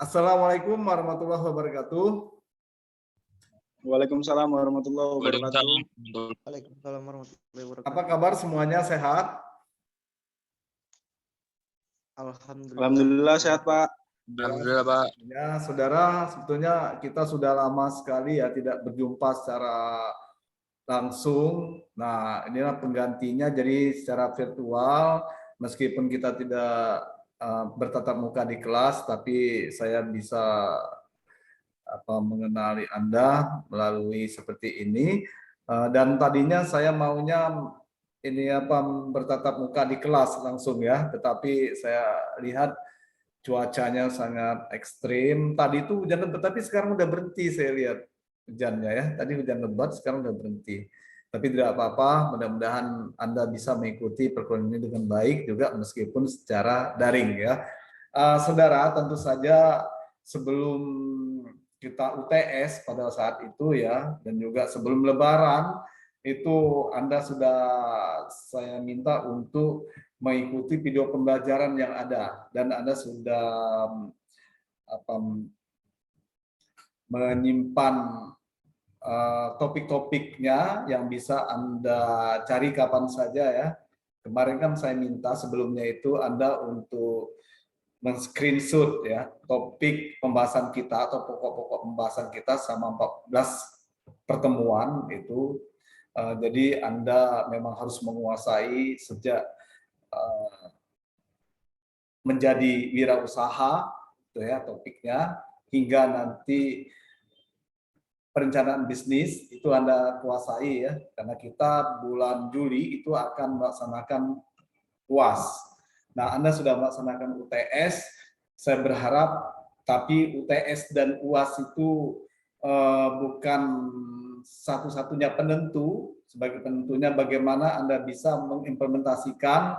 Assalamualaikum warahmatullahi wabarakatuh. Waalaikumsalam warahmatullahi wabarakatuh. Waalaikumsalam warahmatullahi wabarakatuh. Apa kabar semuanya, sehat? Alhamdulillah sehat, Pak. Alhamdulillah, Pak. Ya, saudara, sebetulnya kita sudah lama sekali ya tidak berjumpa secara langsung. Nah, inilah penggantinya, jadi secara virtual, meskipun kita tidak bertatap muka di kelas, tapi saya bisa mengenali Anda melalui seperti ini. Dan tadinya saya maunya ini bertatap muka di kelas langsung ya, tetapi saya lihat cuacanya sangat ekstrim. Tadi itu hujan lebat, tapi sekarang udah berhenti saya lihat hujannya ya. Tadi hujan lebat, sekarang udah berhenti. Tapi tidak apa-apa, mudah-mudahan Anda bisa mengikuti perkuliahan ini dengan baik juga meskipun secara daring ya. Saudara, tentu saja sebelum kita UTS pada saat itu ya, dan juga sebelum Lebaran, itu Anda sudah saya minta untuk mengikuti video pembelajaran yang ada, dan Anda sudah menyimpan topik-topiknya yang bisa Anda cari kapan saja ya. Kemarin kan saya minta sebelumnya itu Anda untuk men-screenshot ya topik pembahasan kita atau pokok-pokok pembahasan kita sama 14 pertemuan itu. Jadi Anda memang harus menguasai sejak menjadi wirausaha itu ya topiknya, hingga nanti perencanaan bisnis itu Anda kuasai ya, karena kita bulan Juli itu akan melaksanakan UAS. Nah, Anda sudah melaksanakan UTS, saya berharap, tapi UTS dan UAS itu bukan satu-satunya penentu. Sebagai penentunya bagaimana Anda bisa mengimplementasikan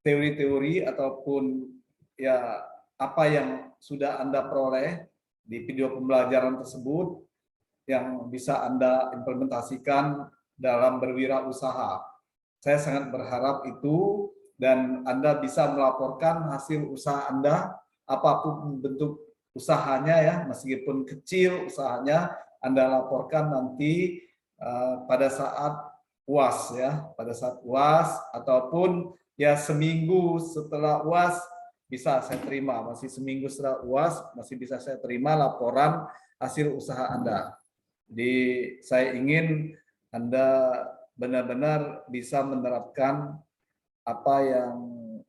teori-teori ataupun ya apa yang sudah Anda peroleh di video pembelajaran tersebut yang bisa Anda implementasikan dalam berwirausaha. Saya sangat berharap itu, dan Anda bisa melaporkan hasil usaha Anda, apapun bentuk usahanya ya, meskipun kecil usahanya, Anda laporkan nanti pada saat UAS ya, pada saat UAS ataupun ya seminggu setelah UAS bisa saya terima, masih seminggu setelah UAS masih bisa saya terima laporan hasil usaha Anda. Jadi saya ingin Anda benar-benar bisa menerapkan apa yang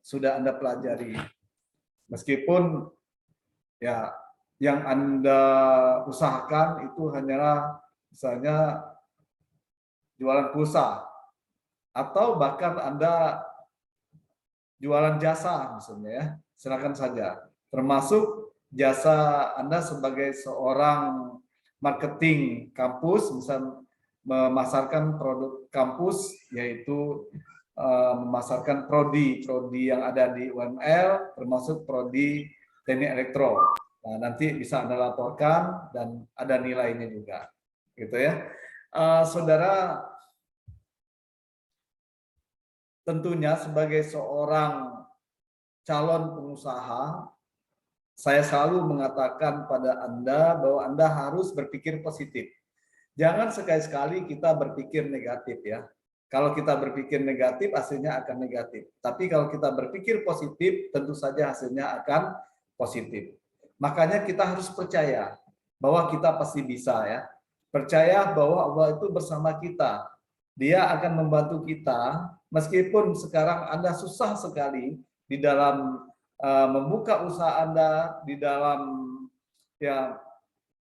sudah Anda pelajari. Meskipun ya yang Anda usahakan itu hanyalah misalnya jualan pulsa, atau bahkan Anda jualan jasa misalnya ya, silakan saja. Termasuk jasa Anda sebagai seorang marketing kampus, misal memasarkan produk kampus, yaitu memasarkan prodi yang ada di UML, termasuk prodi teknik elektro. Nah, nanti bisa Anda laporkan dan ada nilainya juga, gitu ya. Saudara, tentunya sebagai seorang calon pengusaha, saya selalu mengatakan pada Anda bahwa Anda harus berpikir positif. Jangan sekali-sekali kita berpikir negatif ya. Kalau kita berpikir negatif, hasilnya akan negatif. Tapi kalau kita berpikir positif, tentu saja hasilnya akan positif. Makanya kita harus percaya bahwa kita pasti bisa ya. Percaya bahwa Allah itu bersama kita. Dia akan membantu kita, meskipun sekarang Anda susah sekali di dalam membuka usaha Anda, di dalam ya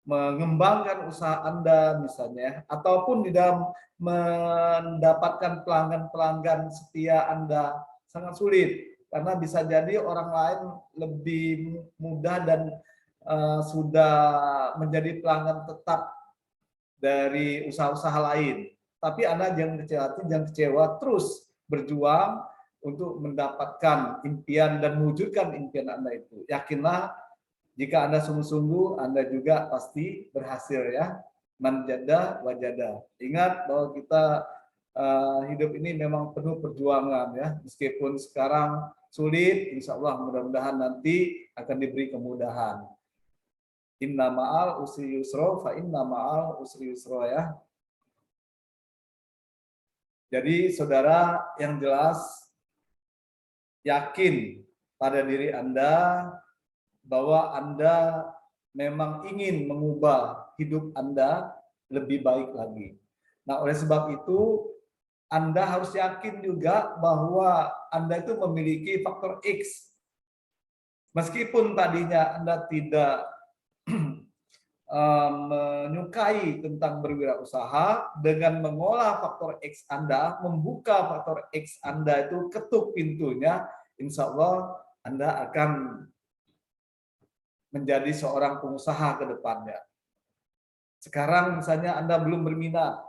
mengembangkan usaha Anda misalnya, ataupun di dalam mendapatkan pelanggan-pelanggan setia Anda, sangat sulit karena bisa jadi orang lain lebih mudah dan sudah menjadi pelanggan tetap dari usaha-usaha lain. Tapi Anda jangan kecewa, terus berjuang untuk mendapatkan impian dan mewujudkan impian Anda itu. Yakinlah, jika Anda sungguh-sungguh, Anda juga pasti berhasil ya. Man jada wajada. Ingat bahwa kita hidup ini memang penuh perjuangan ya. Meskipun sekarang sulit, insya Allah mudah-mudahan nanti akan diberi kemudahan. Inna ma'al usri yusra fa inna ma'al usri yusra ya. Jadi saudara yang jelas yakin pada diri Anda bahwa Anda memang ingin mengubah hidup Anda lebih baik lagi. Nah, oleh sebab itu Anda harus yakin juga bahwa Anda itu memiliki faktor X. Meskipun tadinya Anda tidak menyukai tentang berwirausaha, dengan mengolah faktor X Anda, membuka faktor X Anda itu, ketuk pintunya, insya Allah Anda akan menjadi seorang pengusaha ke depannya. Sekarang misalnya Anda belum berminat,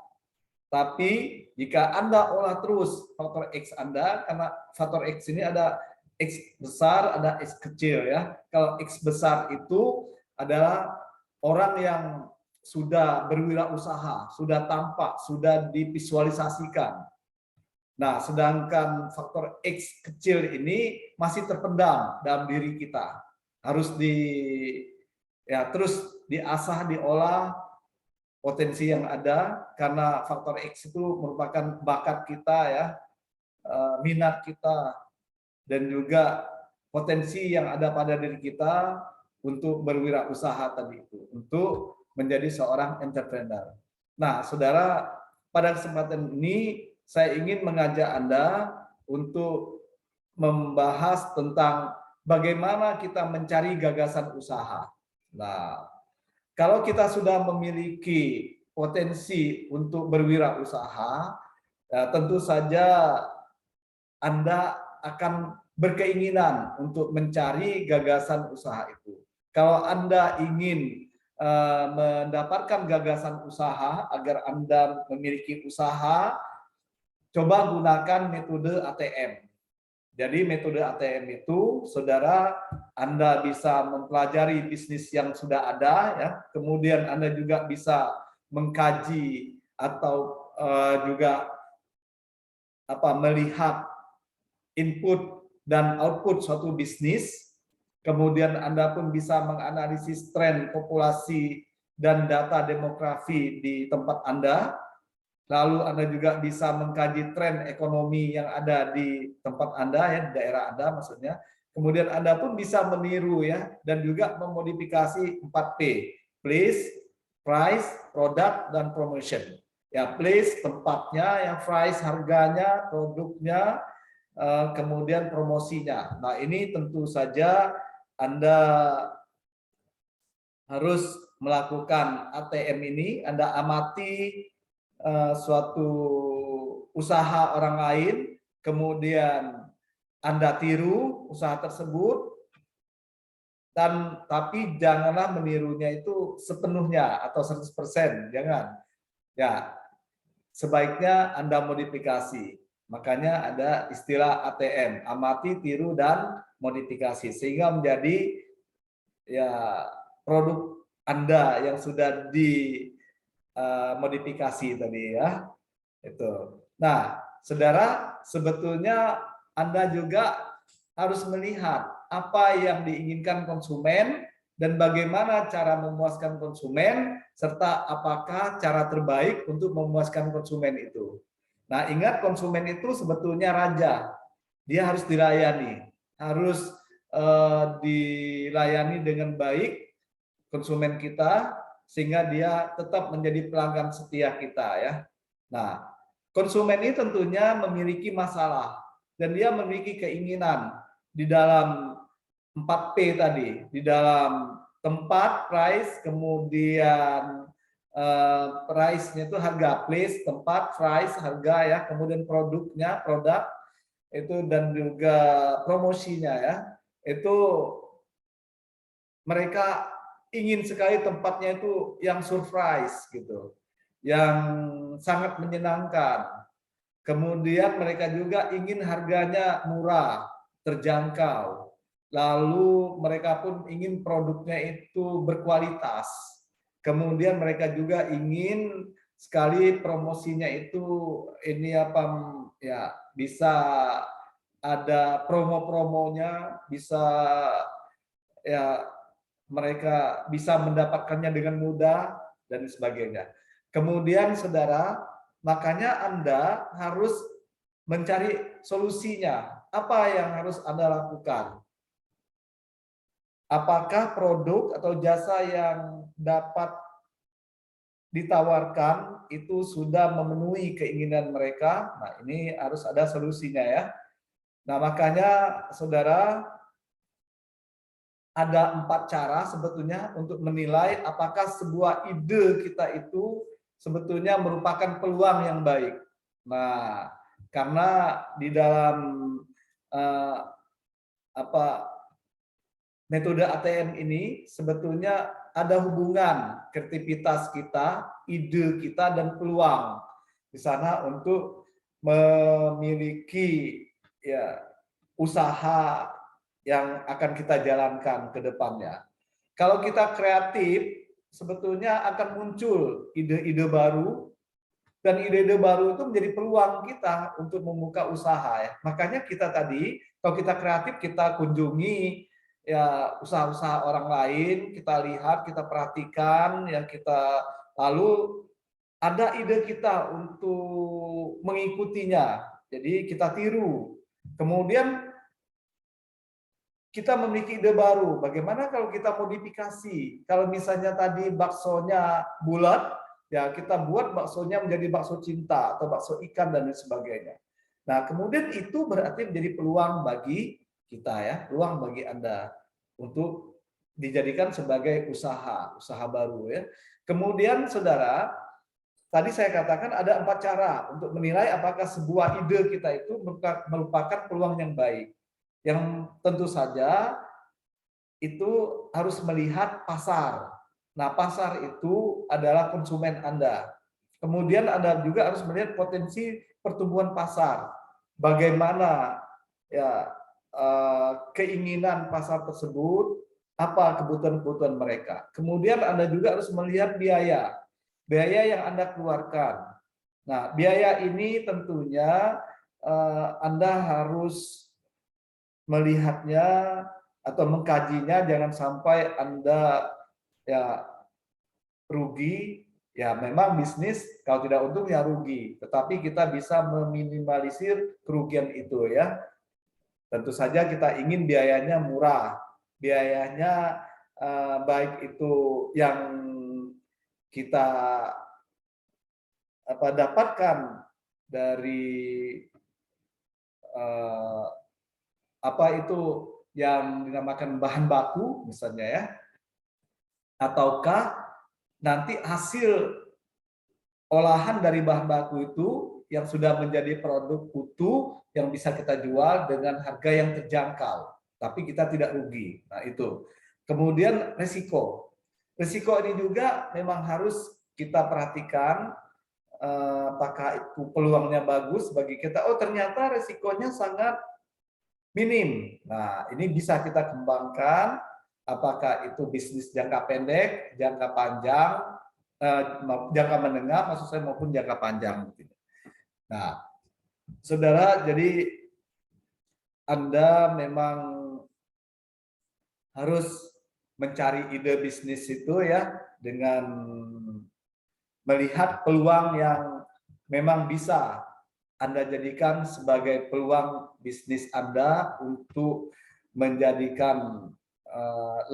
tapi jika Anda olah terus faktor X Anda, karena faktor X ini ada X besar, ada X kecil ya. Kalau X besar itu adalah orang yang sudah berwirausaha, sudah tampak, sudah divisualisasikan. Nah, sedangkan faktor X kecil ini masih terpendam dalam diri kita. Harus terus diasah, diolah potensi yang ada, karena faktor X itu merupakan bakat kita ya, minat kita, dan juga potensi yang ada pada diri kita untuk berwirausaha tadi itu, untuk menjadi seorang entrepreneur. Nah, saudara, pada kesempatan ini saya ingin mengajak Anda untuk membahas tentang bagaimana kita mencari gagasan usaha. Nah, kalau kita sudah memiliki potensi untuk berwirausaha, tentu saja Anda akan berkeinginan untuk mencari gagasan usaha itu. Kalau Anda ingin mendapatkan gagasan usaha agar Anda memiliki usaha, coba gunakan metode ATM. Jadi metode ATM itu, saudara, Anda bisa mempelajari bisnis yang sudah ada, ya. Kemudian Anda juga bisa mengkaji atau juga melihat input dan output suatu bisnis. Kemudian Anda pun bisa menganalisis tren populasi dan data demografi di tempat Anda. Lalu Anda juga bisa mengkaji tren ekonomi yang ada di tempat Anda, ya, di daerah Anda maksudnya. Kemudian Anda pun bisa meniru ya, dan juga memodifikasi 4P. Place, price, product, dan promotion. Ya, place tempatnya, yang price harganya, produknya, kemudian promosinya. Nah, ini tentu saja Anda harus melakukan ATM ini, Anda amati suatu usaha orang lain, kemudian Anda tiru usaha tersebut, tapi janganlah menirunya itu sepenuhnya atau 100%, jangan. Ya, sebaiknya Anda modifikasi. Makanya ada istilah ATM, amati, tiru, dan modifikasi, sehingga menjadi ya produk Anda yang sudah dimodifikasi tadi ya. Itu. Nah, saudara, sebetulnya Anda juga harus melihat apa yang diinginkan konsumen dan bagaimana cara memuaskan konsumen, serta apakah cara terbaik untuk memuaskan konsumen itu. Nah, ingat, konsumen itu sebetulnya raja. Dia harus dilayani, harus dilayani dengan baik konsumen kita, sehingga dia tetap menjadi pelanggan setia kita ya. Nah, konsumen ini tentunya memiliki masalah dan dia memiliki keinginan di dalam 4P tadi, di dalam tempat, price, kemudian price-nya itu harga, place, tempat, price, harga ya, kemudian produknya, produk itu, dan juga promosinya ya. Itu mereka ingin sekali tempatnya itu yang surprise gitu, yang sangat menyenangkan. Kemudian mereka juga ingin harganya murah, terjangkau. Lalu mereka pun ingin produknya itu berkualitas. Kemudian mereka juga ingin sekali promosinya itu bisa ada promo-promonya, bisa ya mereka bisa mendapatkannya dengan mudah dan sebagainya. Kemudian saudara, makanya Anda harus mencari solusinya. Apa yang harus Anda lakukan? Apakah produk atau jasa yang dapat ditawarkan itu sudah memenuhi keinginan mereka? Nah, ini harus ada solusinya ya. Nah, makanya saudara, ada 4 cara sebetulnya untuk menilai apakah sebuah ide kita itu sebetulnya merupakan peluang yang baik. Nah, karena di dalam metode ATM ini sebetulnya ada hubungan kreativitas kita, ide kita, dan peluang di sana untuk memiliki ya usaha yang akan kita jalankan ke depannya. Kalau kita kreatif, sebetulnya akan muncul ide-ide baru, dan ide-ide baru itu menjadi peluang kita untuk membuka usaha ya. Makanya kita tadi, kalau kita kreatif, kita kunjungi ya usaha-usaha orang lain, kita lihat, kita perhatikan, yang kita lalu ada ide kita untuk mengikutinya. Jadi kita tiru. Kemudian kita memiliki ide baru. Bagaimana kalau kita modifikasi? Kalau misalnya tadi baksonya bulat, ya kita buat baksonya menjadi bakso cinta atau bakso ikan dan lain sebagainya. Nah, kemudian itu berarti menjadi peluang bagi kita ya, peluang bagi Anda untuk dijadikan sebagai usaha baru ya. Kemudian saudara, tadi saya katakan ada 4 cara untuk menilai apakah sebuah ide kita itu merupakan peluang yang baik. Yang tentu saja itu harus melihat pasar. Nah, pasar itu adalah konsumen Anda. Kemudian Anda juga harus melihat potensi pertumbuhan pasar. Bagaimana ya keinginan pasar tersebut, apa kebutuhan-kebutuhan mereka. Kemudian Anda juga harus melihat biaya yang Anda keluarkan. Nah, biaya ini tentunya Anda harus melihatnya atau mengkajinya, jangan sampai Anda ya rugi. Ya memang bisnis kalau tidak untung ya rugi, tetapi kita bisa meminimalisir kerugian itu ya. Tentu saja kita ingin biayanya murah, biayanya baik itu yang kita dapatkan dari apa itu yang dinamakan bahan baku misalnya ya, ataukah nanti hasil olahan dari bahan baku itu yang sudah menjadi produk utuh yang bisa kita jual dengan harga yang terjangkau, tapi kita tidak rugi. Nah itu. Kemudian risiko. Risiko ini juga memang harus kita perhatikan, apakah itu peluangnya bagus bagi kita. Oh ternyata risikonya sangat minim. Nah ini bisa kita kembangkan, apakah itu bisnis jangka pendek, jangka panjang, jangka menengah, maksud saya, maupun jangka panjang. Nah, saudara, jadi Anda memang harus mencari ide bisnis itu ya dengan melihat peluang yang memang bisa Anda jadikan sebagai peluang bisnis Anda untuk menjadikan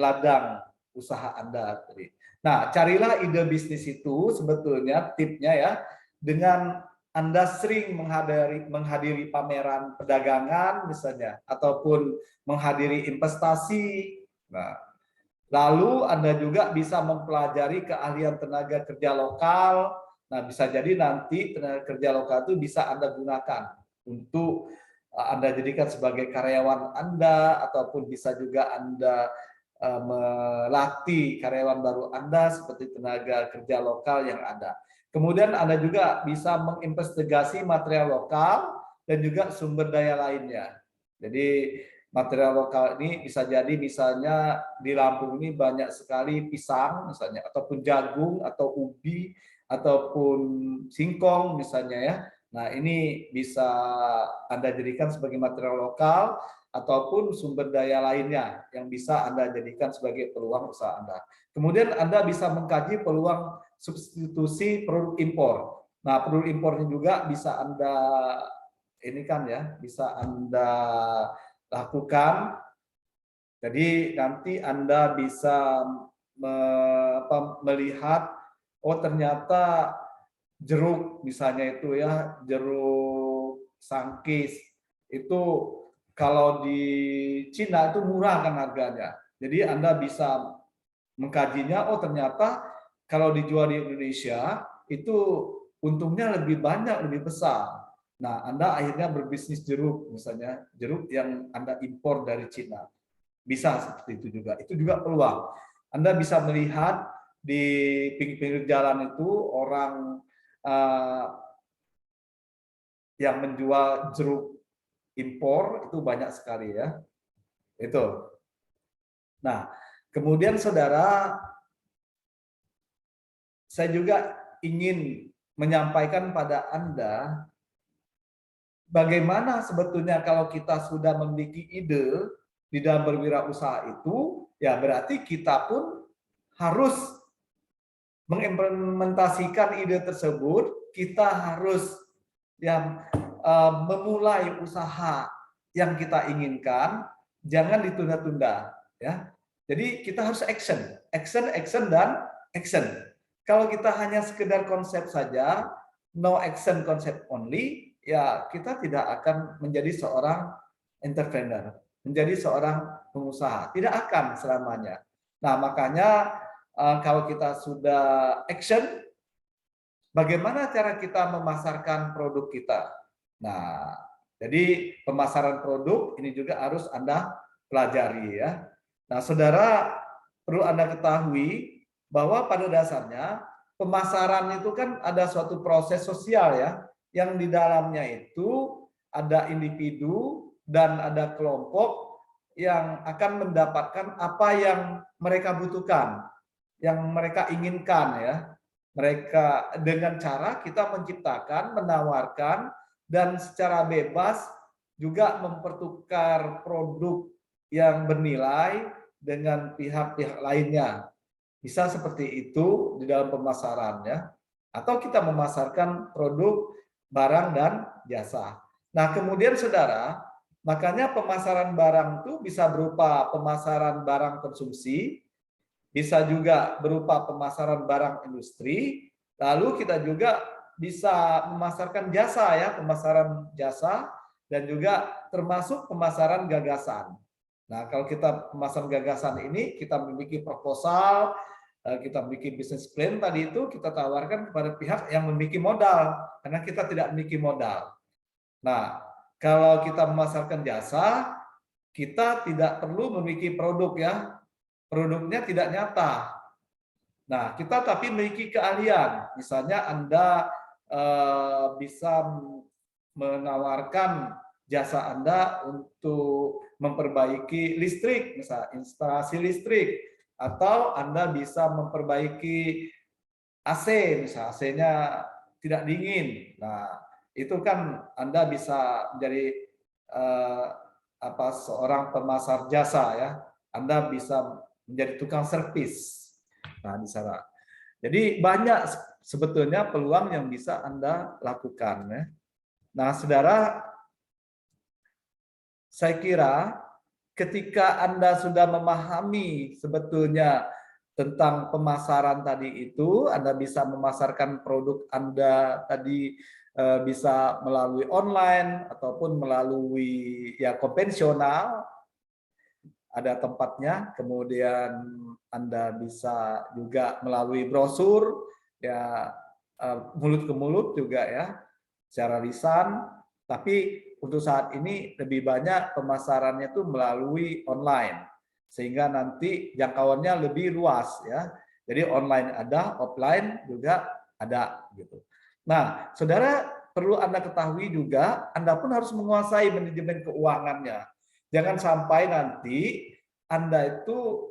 ladang usaha Anda. Nah, carilah ide bisnis itu sebetulnya tipnya ya dengan Anda sering menghadiri pameran perdagangan misalnya, ataupun menghadiri investasi. Nah, lalu Anda juga bisa mempelajari keahlian tenaga kerja lokal. Nah, bisa jadi nanti tenaga kerja lokal itu bisa Anda gunakan untuk Anda jadikan sebagai karyawan Anda, ataupun bisa juga Anda melatih karyawan baru Anda seperti tenaga kerja lokal yang ada. Kemudian Anda juga bisa menginvestigasi material lokal dan juga sumber daya lainnya. Jadi material lokal ini bisa jadi misalnya di Lampung ini banyak sekali pisang misalnya, ataupun jagung atau ubi ataupun singkong misalnya ya. Nah, ini bisa Anda jadikan sebagai material lokal, ataupun sumber daya lainnya yang bisa Anda jadikan sebagai peluang usaha Anda. Kemudian Anda bisa mengkaji peluang substitusi produk impor. Nah, produk impornya juga bisa Anda ini kan ya, bisa Anda lakukan. Jadi nanti Anda bisa melihat, oh ternyata jeruk misalnya itu ya, jeruk sangkis itu kalau di Cina itu murah kan harganya. Jadi Anda bisa mengkajinya, oh ternyata kalau dijual di Indonesia itu untungnya lebih banyak, lebih besar. Nah, Anda akhirnya berbisnis jeruk, misalnya jeruk yang Anda impor dari Cina. Bisa seperti itu juga. Itu juga peluang. Anda bisa melihat di pinggir-pinggir jalan itu orang yang menjual jeruk impor itu banyak sekali ya. Itu. Nah, kemudian saudara, saya juga ingin menyampaikan pada Anda bagaimana sebetulnya kalau kita sudah memiliki ide di dalam berwirausaha itu, ya berarti kita pun harus mengimplementasikan ide tersebut, kita harus yang memulai usaha yang kita inginkan, jangan ditunda-tunda ya. Jadi kita harus action, dan action. Kalau kita hanya sekedar konsep saja, no action concept only, ya kita tidak akan menjadi seorang entrepreneur, menjadi seorang pengusaha, tidak akan selamanya. Nah, makanya kalau kita sudah action, bagaimana cara kita memasarkan produk kita? Nah, jadi pemasaran produk ini juga harus Anda pelajari ya. Nah, saudara perlu Anda ketahui bahwa pada dasarnya pemasaran itu kan ada suatu proses sosial ya, yang di dalamnya itu ada individu dan ada kelompok yang akan mendapatkan apa yang mereka butuhkan, yang mereka inginkan ya. Mereka dengan cara kita menciptakan, menawarkan, dan secara bebas juga mempertukar produk yang bernilai dengan pihak-pihak lainnya. Bisa seperti itu di dalam pemasaran ya. Atau kita memasarkan produk, barang, dan jasa. Nah, kemudian saudara, makanya pemasaran barang itu bisa berupa pemasaran barang konsumsi, bisa juga berupa pemasaran barang industri, lalu kita juga bisa memasarkan jasa ya, pemasaran jasa, dan juga termasuk pemasaran gagasan. Nah, kalau kita pemasaran gagasan ini, kita memiliki proposal, kita memiliki business plan tadi itu, kita tawarkan kepada pihak yang memiliki modal, karena kita tidak memiliki modal. Nah, kalau kita memasarkan jasa, kita tidak perlu memiliki produk ya, produknya tidak nyata. Nah, kita tapi memiliki keahlian. Misalnya Anda bisa menawarkan jasa Anda untuk memperbaiki listrik, misalnya instalasi listrik, atau Anda bisa memperbaiki AC, misalnya AC-nya tidak dingin. Nah, itu kan Anda bisa menjadi seorang pemasar jasa ya. Anda bisa menjadi tukang servis. Nah, di sana. Jadi banyak sebetulnya peluang yang bisa Anda lakukan ya. Nah, saudara, saya kira ketika Anda sudah memahami sebetulnya tentang pemasaran tadi itu, Anda bisa memasarkan produk Anda tadi bisa melalui online ataupun melalui ya konvensional, ada tempatnya. Kemudian Anda bisa juga melalui brosur ya, mulut ke mulut juga ya, secara lisan. Tapi untuk saat ini lebih banyak pemasarannya itu melalui online, sehingga nanti jangkauannya lebih luas ya. Jadi online ada, offline juga ada gitu. Nah, saudara perlu Anda ketahui juga, Anda pun harus menguasai manajemen keuangannya. Jangan sampai nanti Anda itu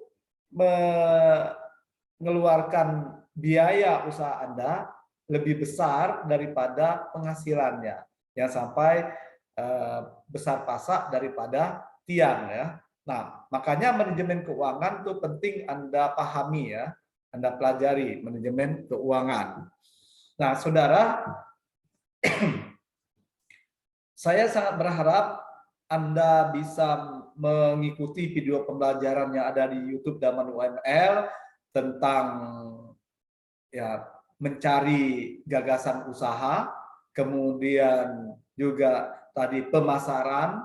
mengeluarkan biaya usaha Anda lebih besar daripada penghasilannya. Yang sampai besar pasak daripada Tian ya. Nah, makanya manajemen keuangan itu penting Anda pahami ya, Anda pelajari manajemen keuangan. Nah, saudara, saya sangat berharap Anda bisa mengikuti video pembelajaran yang ada di YouTube Daman UML tentang ya mencari gagasan usaha, kemudian juga tadi pemasaran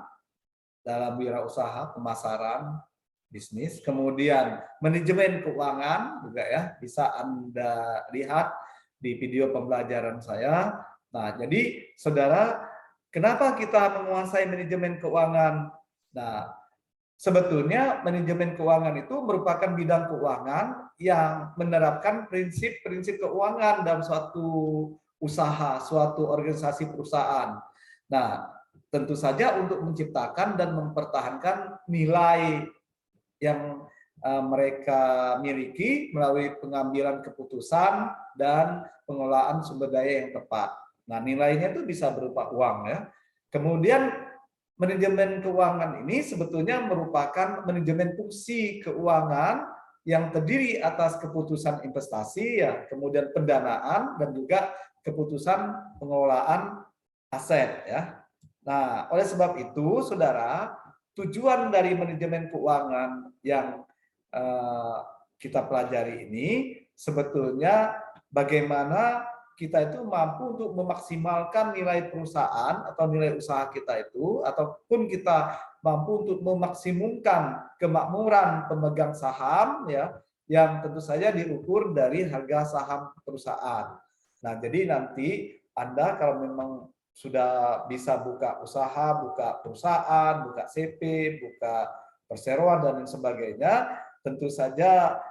dalam wirausaha, pemasaran, bisnis, kemudian manajemen keuangan juga ya bisa Anda lihat di video pembelajaran saya. Nah, jadi saudara, kenapa kita menguasai manajemen keuangan? Nah, sebetulnya manajemen keuangan itu merupakan bidang keuangan yang menerapkan prinsip-prinsip keuangan dalam suatu usaha, suatu organisasi perusahaan. Nah, tentu saja untuk menciptakan dan mempertahankan nilai yang mereka miliki melalui pengambilan keputusan dan pengelolaan sumber daya yang tepat. Nah, nilainya itu bisa berupa uang ya. Kemudian manajemen keuangan ini sebetulnya merupakan manajemen fungsi keuangan yang terdiri atas keputusan investasi ya, kemudian pendanaan dan juga keputusan pengelolaan aset ya. Nah, oleh sebab itu, saudara, tujuan dari manajemen keuangan yang kita pelajari ini sebetulnya bagaimana kita itu mampu untuk memaksimalkan nilai perusahaan atau nilai usaha kita itu, ataupun kita mampu untuk memaksimumkan kemakmuran pemegang saham ya, yang tentu saja diukur dari harga saham perusahaan. Nah, jadi nanti Anda kalau memang sudah bisa buka usaha, buka perusahaan, buka CP, buka perseroan dan lain sebagainya, tentu saja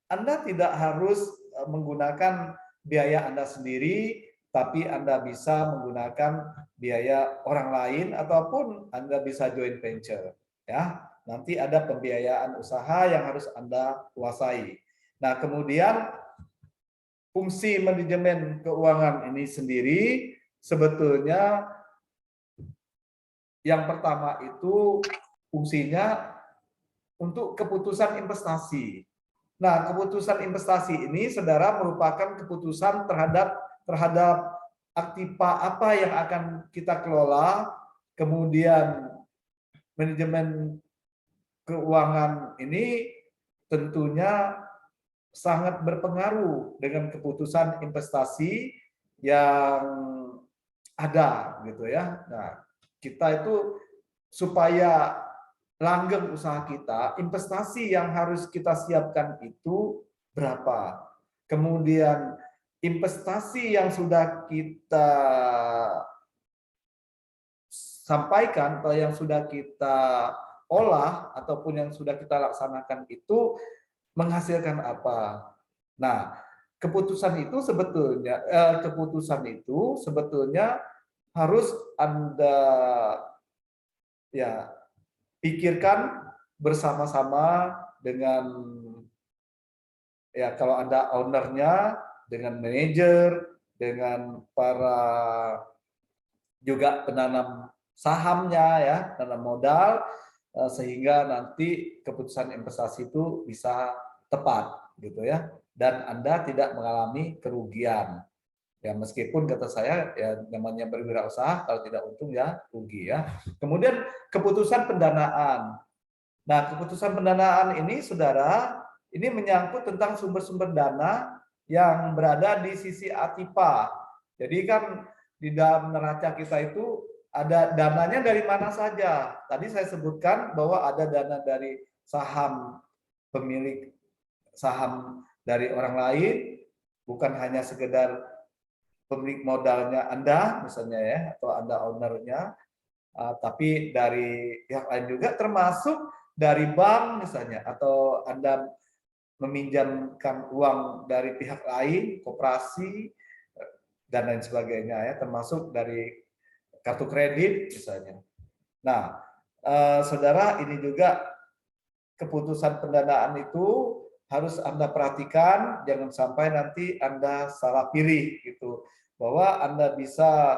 Anda tidak harus menggunakan biaya Anda sendiri, tapi Anda bisa menggunakan biaya orang lain ataupun Anda bisa joint venture ya. Nanti ada pembiayaan usaha yang harus Anda kuasai. Nah, kemudian fungsi manajemen keuangan ini sendiri sebetulnya yang pertama itu fungsinya untuk keputusan investasi. Nah, keputusan investasi ini saudara merupakan keputusan terhadap aktiva apa yang akan kita kelola, kemudian manajemen keuangan ini tentunya sangat berpengaruh dengan keputusan investasi yang ada gitu ya. Nah, kita itu supaya langgeng usaha kita, investasi yang harus kita siapkan itu berapa? Kemudian investasi yang sudah kita sampaikan atau yang sudah kita olah ataupun yang sudah kita laksanakan itu menghasilkan apa? Nah, keputusan itu sebetulnya harus Anda ya pikirkan bersama-sama dengan ya kalau Anda ownernya, dengan manajer, dengan para juga penanam sahamnya ya, penanam modal, sehingga nanti keputusan investasi itu bisa tepat gitu ya, dan Anda tidak mengalami kerugian. Ya meskipun kata saya ya namanya berwirausaha kalau tidak untung ya rugi ya. Kemudian keputusan pendanaan. Nah, keputusan pendanaan ini saudara, ini menyangkut tentang sumber-sumber dana yang berada di sisi ATIPA. Jadi kan di dalam neraca kita itu ada dananya dari mana saja. Tadi saya sebutkan bahwa ada dana dari saham pemilik saham dari orang lain, bukan hanya sekedar pemilik modalnya Anda misalnya ya, atau Anda ownernya, tapi dari pihak lain juga termasuk dari bank misalnya, atau Anda meminjamkan uang dari pihak lain, koperasi, dan lain sebagainya ya, termasuk dari kartu kredit misalnya. Nah, saudara, ini juga keputusan pendanaan itu harus Anda perhatikan, jangan sampai nanti Anda salah pilih gitu. Bahwa Anda bisa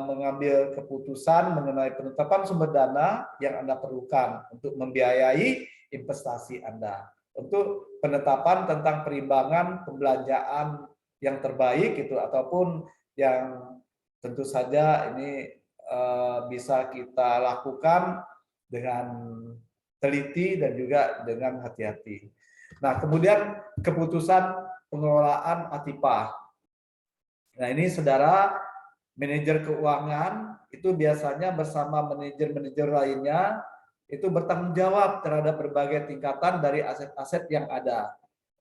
mengambil keputusan mengenai penetapan sumber dana yang Anda perlukan untuk membiayai investasi Anda. Untuk penetapan tentang perimbangan pembelanjaan yang terbaik itu ataupun yang tentu saja ini bisa kita lakukan dengan teliti dan juga dengan hati-hati. Nah, kemudian keputusan pengelolaan ATIPA. Nah, ini saudara, manajer keuangan itu biasanya bersama manajer-manajer lainnya itu bertanggung jawab terhadap berbagai tingkatan dari aset-aset yang ada.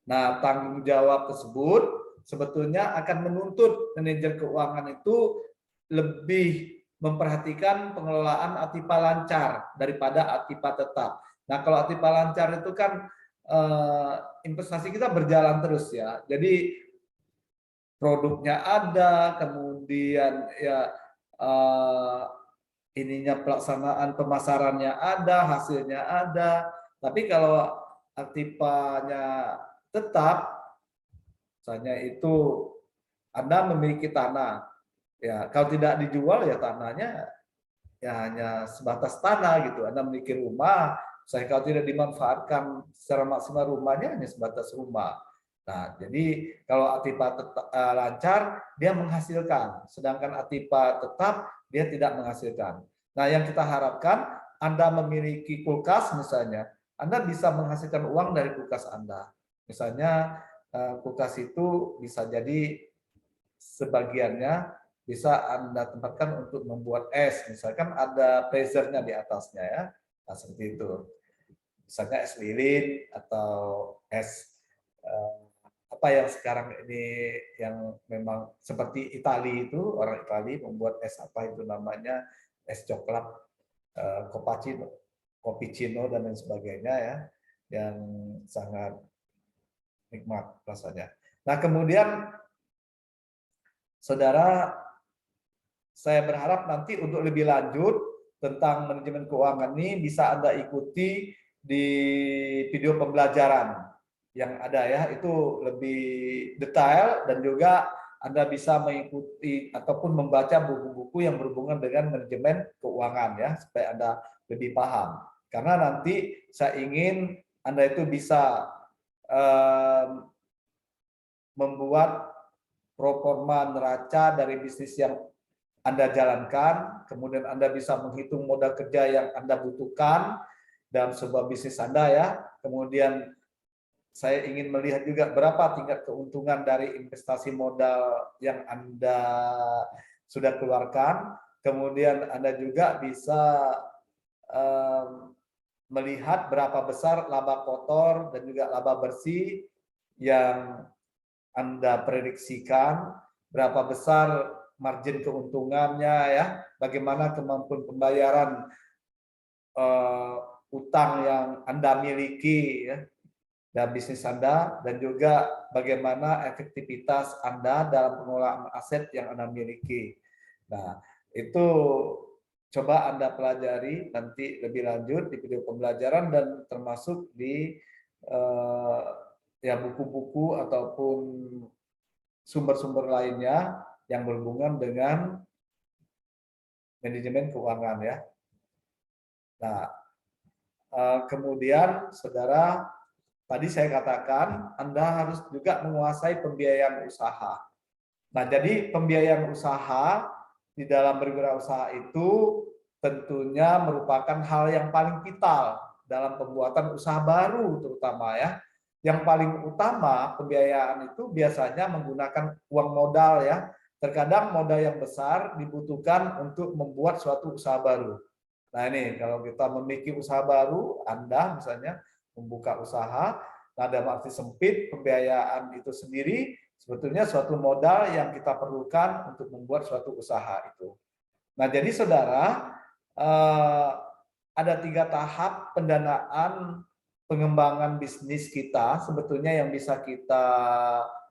Nah, tanggung jawab tersebut sebetulnya akan menuntut manajer keuangan itu lebih memperhatikan pengelolaan ATIPA lancar daripada ATIPA tetap. Nah, kalau ATIPA lancar itu kan investasi kita berjalan terus ya. Jadi produknya ada, kemudian ya ininya pelaksanaan pemasarannya ada, hasilnya ada. Tapi kalau ATIPA-nya tetap, misalnya itu Anda memiliki tanah, ya kalau tidak dijual ya tanahnya ya hanya sebatas tanah gitu. Anda memiliki rumah, saya kalau tidak dimanfaatkan secara maksimal rumahnya hanya sebatas rumah. Nah, jadi kalau ATIPA lancar dia menghasilkan, sedangkan ATIPA tetap dia tidak menghasilkan. Nah, yang kita harapkan Anda memiliki kulkas misalnya, Anda bisa menghasilkan uang dari kulkas Anda. Misalnya kulkas itu bisa jadi sebagiannya bisa Anda tempatkan untuk membuat es, misalkan ada freezernya di atasnya ya, nah, seperti itu. Misalnya es lilin atau es apa yang sekarang ini yang memang seperti Itali itu, orang Itali membuat es apa itu namanya, es coklat, cappuccino dan lain sebagainya ya, yang sangat nikmat rasanya. Nah, kemudian saudara, saya berharap nanti untuk lebih lanjut tentang manajemen keuangan ini bisa Anda ikuti di video pembelajaran yang ada ya, itu lebih detail dan juga Anda bisa mengikuti ataupun membaca buku-buku yang berhubungan dengan manajemen keuangan ya, supaya Anda lebih paham. Karena nanti saya ingin Anda itu bisa membuat proforma neraca dari bisnis yang Anda jalankan, kemudian Anda bisa menghitung modal kerja yang Anda butuhkan dalam sebuah bisnis Anda ya. Kemudian saya ingin melihat juga berapa tingkat keuntungan dari investasi modal yang Anda sudah keluarkan. Kemudian Anda juga bisa melihat berapa besar laba kotor dan juga laba bersih yang Anda prediksikan, berapa besar margin keuntungannya ya, bagaimana kemampuan pembayaran utang yang Anda miliki ya, dan bisnis Anda, dan juga bagaimana efektivitas Anda dalam pengelolaan aset yang Anda miliki. Nah, itu coba Anda pelajari nanti lebih lanjut di video pembelajaran dan termasuk di ya buku-buku ataupun sumber-sumber lainnya yang berhubungan dengan manajemen keuangan ya. Nah, kemudian saudara, tadi saya katakan Anda harus juga menguasai pembiayaan usaha. Nah, jadi pembiayaan usaha di dalam berwirausaha itu tentunya merupakan hal yang paling vital dalam pembuatan usaha baru terutama ya. Yang paling utama pembiayaan itu biasanya menggunakan uang modal ya. Terkadang modal yang besar dibutuhkan untuk membuat suatu usaha baru. Nah, ini kalau kita memiliki usaha baru, Anda misalnya membuka usaha, nah dalam arti sempit pembiayaan itu sendiri sebetulnya suatu modal yang kita perlukan untuk membuat suatu usaha itu. Nah, jadi saudara, ada 3 tahap pendanaan pengembangan bisnis kita sebetulnya yang bisa kita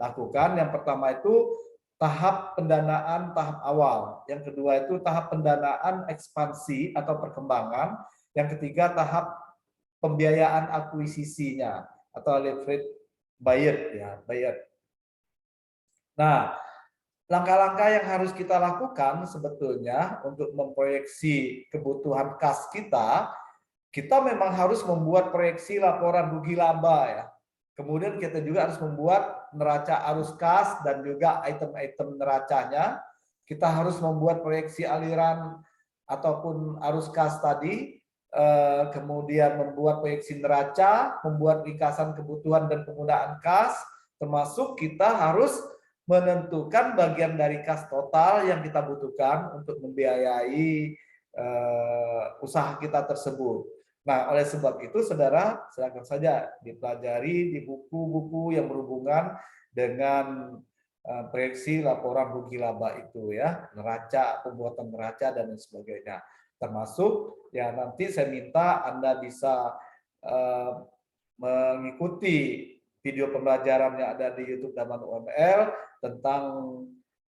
lakukan. Yang pertama itu tahap pendanaan tahap awal, yang kedua itu tahap pendanaan ekspansi atau perkembangan, yang ketiga tahap pembiayaan akuisisinya atau leverage buyer ya, buyer. Nah, langkah-langkah yang harus kita lakukan sebetulnya untuk memproyeksi kebutuhan kas kita memang harus membuat proyeksi laporan rugi laba ya. Kemudian kita juga harus membuat neraca arus kas dan juga item-item neracanya. Kita harus membuat proyeksi aliran ataupun arus kas tadi, kemudian membuat proyeksi neraca, membuat ringkasan kebutuhan dan penggunaan kas, termasuk kita harus menentukan bagian dari kas total yang kita butuhkan untuk membiayai usaha kita tersebut. Nah, oleh sebab itu, saudara, silakan saja dipelajari di buku-buku yang berhubungan dengan proyeksi laporan rugi laba itu ya, neraca, pembuatan neraca dan lain sebagainya. Termasuk ya nanti saya minta Anda bisa mengikuti video pembelajaran yang ada di YouTube Daman UML tentang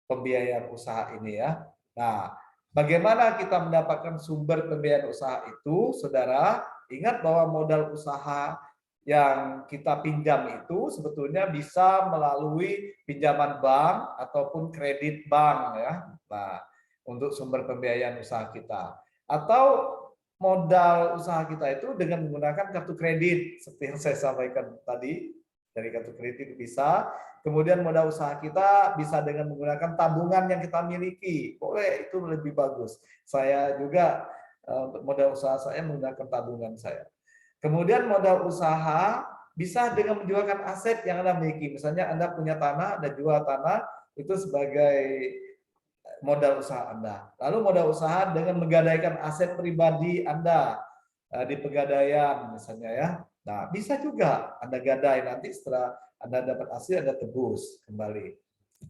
pembiayaan usaha ini ya. Nah, bagaimana kita mendapatkan sumber pembiayaan usaha itu, saudara? Ingat bahwa modal usaha yang kita pinjam itu sebetulnya bisa melalui pinjaman bank ataupun kredit bank ya. Nah, untuk sumber pembiayaan usaha kita. Atau modal usaha kita itu dengan menggunakan kartu kredit seperti yang saya sampaikan tadi, dari kartu kredit bisa. Kemudian modal usaha kita bisa dengan menggunakan tabungan yang kita miliki. Boleh, itu lebih bagus. Saya juga untuk modal usaha saya menggunakan tabungan saya. Kemudian modal usaha bisa dengan menjualkan aset yang Anda miliki. Misalnya Anda punya tanah, Anda jual tanah, itu sebagai modal usaha Anda. Lalu modal usaha dengan menggadaikan aset pribadi Anda di pegadaian misalnya ya. Nah, bisa juga Anda gadai, nanti setelah Anda dapat hasil Anda tebus kembali.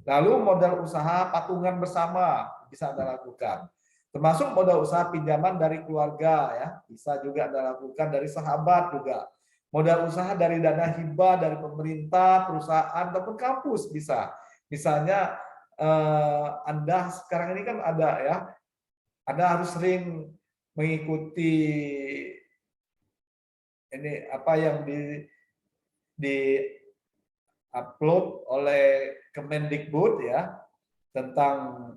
Lalu modal usaha patungan bersama bisa Anda lakukan. Termasuk modal usaha pinjaman dari keluarga ya, bisa juga Anda lakukan, dari sahabat juga. Modal usaha dari dana hibah dari pemerintah, perusahaan ataupun kampus bisa. Misalnya Anda sekarang ini kan ada ya, Anda harus sering mengikuti ini apa yang di upload oleh Kemendikbud ya, tentang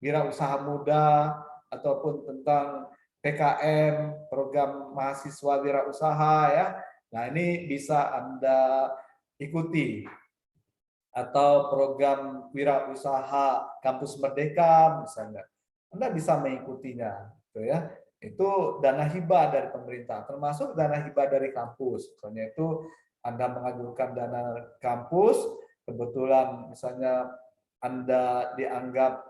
wirausaha muda ataupun tentang PKM, program mahasiswa wirausaha ya. Nah, ini bisa Anda ikuti. Atau program wirausaha Kampus Merdeka misalnya. Anda bisa mengikutinya, gitu ya. Itu dana hibah dari pemerintah, termasuk dana hibah dari kampus. Misalnya itu Anda mengajukan dana kampus, kebetulan misalnya Anda dianggap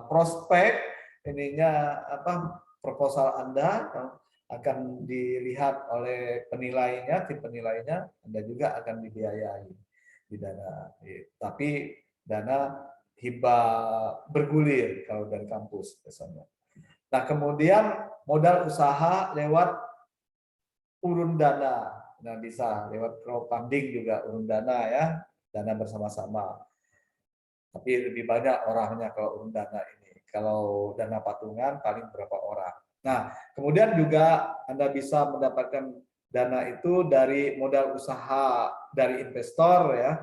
prospek ininya apa proposal Anda akan dilihat oleh penilainya, tim penilainya, Anda juga akan dibiayai di dana. Tapi dana hibah bergulir kalau dari kampus biasanya. Nah, kemudian modal usaha lewat urun dana. Nah, bisa lewat crowdfunding juga urun dana ya, dana bersama-sama. Tapi lebih banyak orangnya kalau urun dana ini. Kalau dana patungan paling berapa orang. Nah, kemudian juga Anda bisa mendapatkan dana itu dari modal usaha dari investor ya,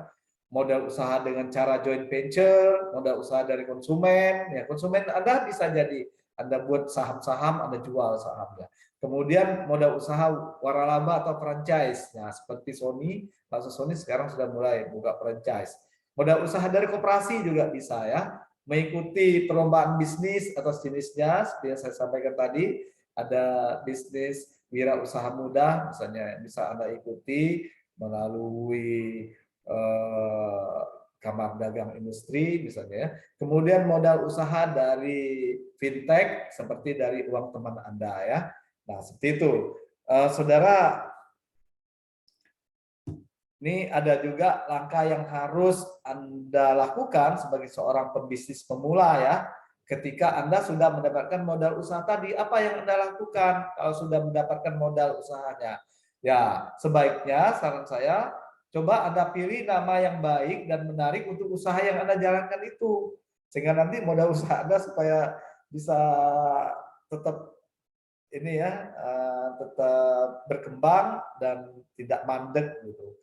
modal usaha dengan cara joint venture, modal usaha dari konsumen ya. Konsumen Anda bisa jadi Anda buat saham-saham, Anda jual sahamnya. Kemudian modal usaha waralaba atau franchise. Nah, seperti Sony, masa Sony sekarang sudah mulai buka franchise. Modal usaha dari koperasi juga bisa ya, mengikuti perlombaan bisnis atau jenisnya seperti yang saya sampaikan tadi, ada bisnis wirausaha muda misalnya bisa Anda ikuti melalui Kamar Dagang Industri misalnya ya. Kemudian modal usaha dari fintech seperti dari uang teman Anda ya. Nah, seperti itu. Saudara, ini ada juga langkah yang harus Anda lakukan sebagai seorang pembisnis pemula ya. Ketika Anda sudah mendapatkan modal usaha tadi, apa yang Anda lakukan kalau sudah mendapatkan modal usahanya? Ya, sebaiknya saran saya coba Anda pilih nama yang baik dan menarik untuk usaha yang Anda jalankan itu. Sehingga nanti modal usaha Anda supaya bisa tetap ini ya, tetap berkembang dan tidak mandek gitu.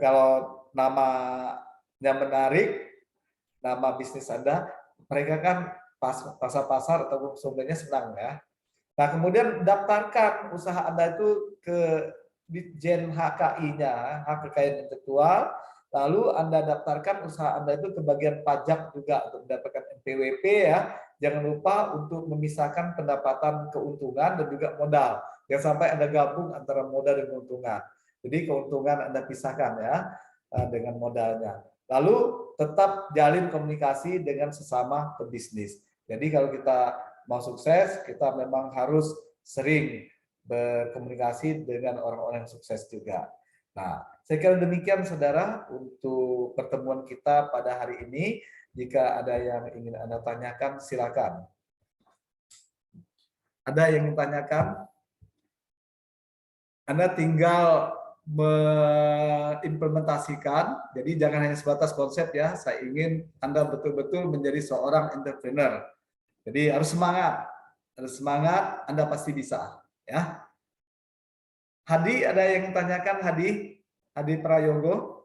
Kalau namanya menarik, nama bisnis Anda, mereka kan pasar-pasar atau konsumennya senang ya. Nah, kemudian daftarkan usaha Anda itu ke Ditjen HKI-nya, hak kekayaan intelektual, lalu Anda daftarkan usaha Anda itu ke bagian pajak juga untuk mendapatkan NPWP ya. Jangan lupa untuk memisahkan pendapatan keuntungan dan juga modal. Jangan sampai Anda gabung antara modal dan keuntungan. Jadi keuntungan Anda pisahkan ya dengan modalnya. Lalu tetap jalin komunikasi dengan sesama pebisnis. Jadi kalau kita mau sukses, kita memang harus sering berkomunikasi dengan orang-orang yang sukses juga. Nah, saya kira demikian saudara untuk pertemuan kita pada hari ini. Jika ada yang ingin Anda tanyakan, silakan. Ada yang ingin tanyakan? Anda tinggal mengimplementasikan, jadi jangan hanya sebatas konsep ya. Saya ingin Anda betul-betul menjadi seorang entrepreneur. Jadi harus semangat, Anda pasti bisa. Ya. Hadi, ada yang tanyakan Hadi Prayogo?